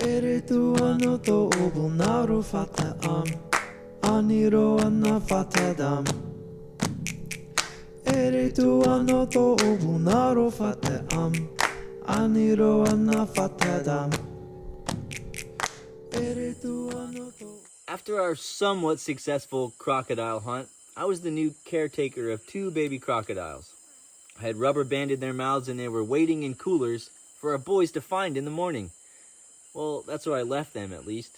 Eritu ano to obunaru fata aniro anna fatadam. Eritu ano to obunaru fata aniro anna fatadam. Eritu ano to. After our somewhat successful crocodile hunt, I was the new caretaker of 2 baby crocodiles. I had rubber banded their mouths and they were waiting in coolers for our boys to find in the morning. Well, that's where I left them, at least.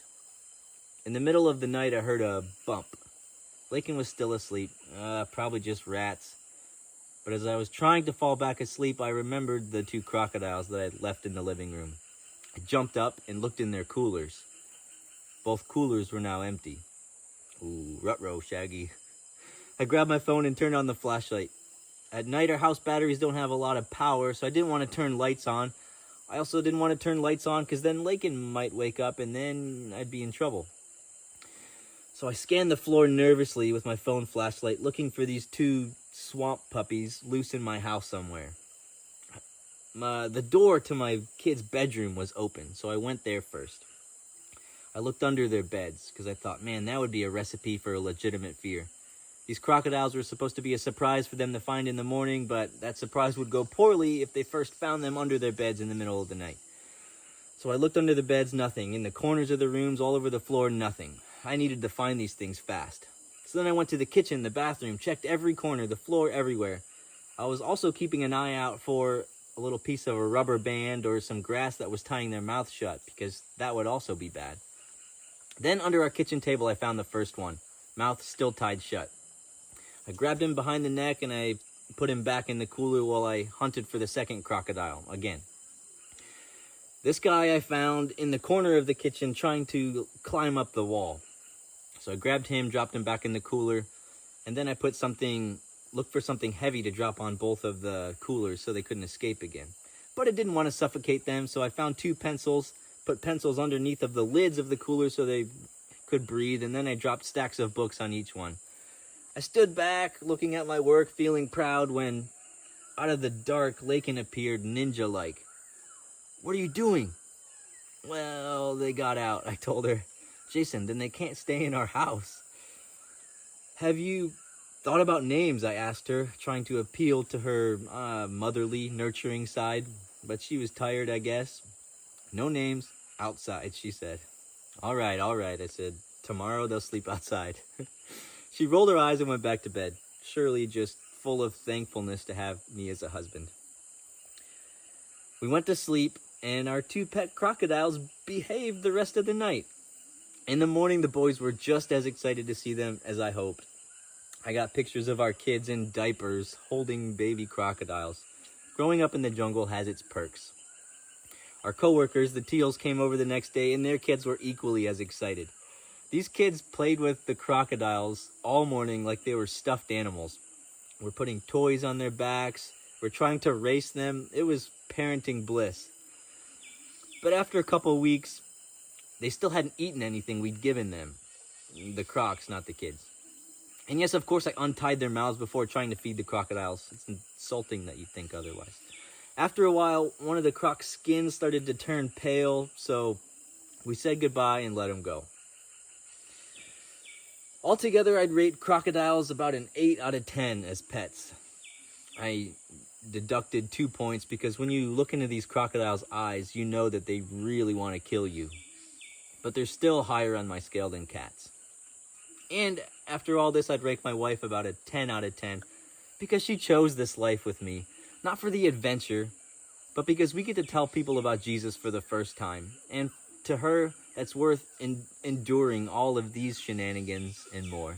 In the middle of the night, I heard a bump. Lakin was still asleep, probably just rats. But as I was trying to fall back asleep, I remembered the 2 crocodiles that I had left in the living room. I jumped up and looked in their coolers. Both coolers were now empty. Ooh, ruh-roh, Shaggy. I grabbed my phone and turned on the flashlight. At night, our house batteries don't have a lot of power, so I didn't want to turn lights on. I also didn't want to turn lights on because then Lakin might wake up and then I'd be in trouble. So I scanned the floor nervously with my phone flashlight, looking for these 2 swamp puppies loose in my house somewhere. The door to my kids' bedroom was open, so I went there first. I looked under their beds because I thought, man, that would be a recipe for a legitimate fear. These crocodiles were supposed to be a surprise for them to find in the morning, but that surprise would go poorly if they first found them under their beds in the middle of the night. So I looked under the beds, nothing. In the corners of the rooms, all over the floor, nothing. I needed to find these things fast. So then I went to the kitchen, the bathroom, checked every corner, the floor, everywhere. I was also keeping an eye out for a little piece of a rubber band or some grass that was tying their mouth shut, because that would also be bad. Then under our kitchen table, I found the first one, mouth still tied shut. I grabbed him behind the neck and I put him back in the cooler while I hunted for the second crocodile again. This guy I found in the corner of the kitchen trying to climb up the wall. So I grabbed him, dropped him back in the cooler, and then I looked for something heavy to drop on both of the coolers so they couldn't escape again. But I didn't want to suffocate them, so I found 2 pencils, put pencils underneath of the lids of the cooler so they could breathe, and then I dropped stacks of books on each one. I stood back, looking at my work, feeling proud, when out of the dark, Lakin appeared ninja-like. "What are you doing?" "Well, they got out," I told her. "Jason, then they can't stay in our house." "Have you thought about names?" I asked her, trying to appeal to her motherly, nurturing side. But she was tired, I guess. "No names, outside," she said. All right, I said. "Tomorrow they'll sleep outside." She rolled her eyes and went back to bed, surely just full of thankfulness to have me as a husband. We went to sleep, and our 2 pet crocodiles behaved the rest of the night. In the morning, the boys were just as excited to see them as I hoped. I got pictures of our kids in diapers holding baby crocodiles. Growing up in the jungle has its perks. Our coworkers, the Teals, came over the next day, and their kids were equally as excited. These kids played with the crocodiles all morning like they were stuffed animals. We're putting toys on their backs. We're trying to race them. It was parenting bliss. But after a couple of weeks, they still hadn't eaten anything we'd given them. The crocs, not the kids. And yes, of course, I untied their mouths before trying to feed the crocodiles. It's insulting that you'd think otherwise. After a while, one of the croc's skins started to turn pale, so we said goodbye and let him go. Altogether, I'd rate crocodiles about an 8 out of 10 as pets. I deducted 2 points because when you look into these crocodiles' eyes, you know that they really want to kill you. But they're still higher on my scale than cats. And after all this, I'd rate my wife about a 10 out of 10 because she chose this life with me. Not for the adventure, but because we get to tell people about Jesus for the first time. And to her, that's worth enduring all of these shenanigans and more.